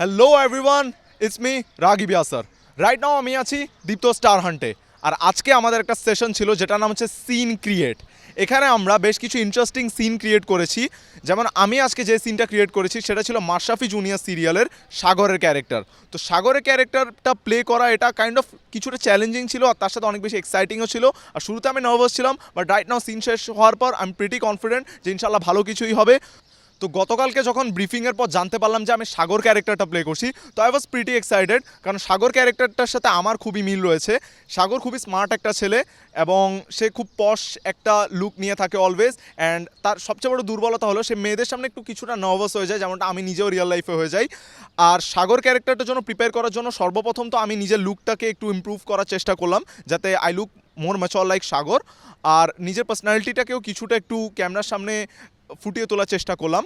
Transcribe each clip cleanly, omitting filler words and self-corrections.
Hello everyone, it's me Ragib Yasar. Right now আমি আছি দীপ্ত star হান্টে। আর আজকে আমাদের একটা সেশন ছিল যেটার নাম হচ্ছে সিন ক্রিয়েট। এখানে আমরা বেশ কিছু ইন্টারেস্টিং সিন ক্রিয়েট করেছি। যেমন আমি আজকে যে সিনটা ক্রিয়েট করেছি সেটা ছিল মাশরাফি জুনিয়র সিরিয়ালের সাগরের ক্যারেক্টার। তো সাগরের ক্যারেক্টারটা প্লে করা এটা কাইন্ড অফ কিছুটা চ্যালেঞ্জিং ছিল, আর তার সাথে অনেক বেশি এক্সাইটিংও ছিল। আর শুরুতে আমি নার্ভাস ছিলাম, বাট রাইট নাও সিন শেষ হওয়ার পর আই এম প্রিটি কনফিডেন্ট যে ইনশাল্লাহ ভালো কিছুই হবে। তো গতকালকে যখন ব্রিফিংয়ের পর জানতে পারলাম যে আমি সাগর ক্যারেক্টারটা প্লে করছি, তো আই ওয়াজ প্রিটি এক্সাইটেড, কারণ সাগর ক্যারেক্টারটার সাথে আমার খুবই মিল রয়েছে। সাগর খুবই স্মার্ট একটা ছেলে এবং সে খুব পশ একটা লুক নিয়ে থাকে অলওয়েজ। অ্যান্ড তার সবচেয়ে বড় দুর্বলতা হলো সে মেয়েদের সামনে একটু কিছুটা নার্ভাস হয়ে যায়, যেমনটা আমি নিজেও রিয়েল লাইফে হয়ে যাই। আর সাগর ক্যারেক্টারটার জন্য প্রিপেয়ার করার জন্য সর্বপ্রথম তো আমি নিজের লুকটাকে একটু ইমপ্রুভ করার চেষ্টা করলাম, যাতে I look more mature like Sagar. আর নিজের পার্সোনালিটিটাকেও কিছুটা একটু ক্যামেরার সামনে ফুটিয়ে তোলার চেষ্টা করলাম।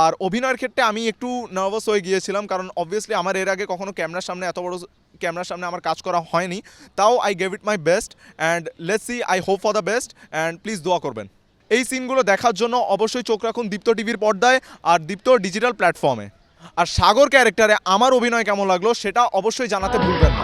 আর অভিনয়ের ক্ষেত্রে আমি একটু নার্ভাস হয়ে গিয়েছিলাম, কারণ অবভিয়াসলি আমার এর আগে কখনো ক্যামেরার সামনে এত বড় ক্যামেরার সামনে আমার কাজ করা হয়নি। তাও I gave it my best and let's see, I hope for the best and please দোয়া করবেন। এই সিনগুলো দেখার জন্য অবশ্যই চোখ রাখুন দীপ্ত টিভির পর্দায় আর দীপ্ত ডিজিটাল প্ল্যাটফর্মে। আর সাগর ক্যারেক্টারে আমার অভিনয় কেমন লাগলো সেটা অবশ্যই জানাতে ভুলবেন না।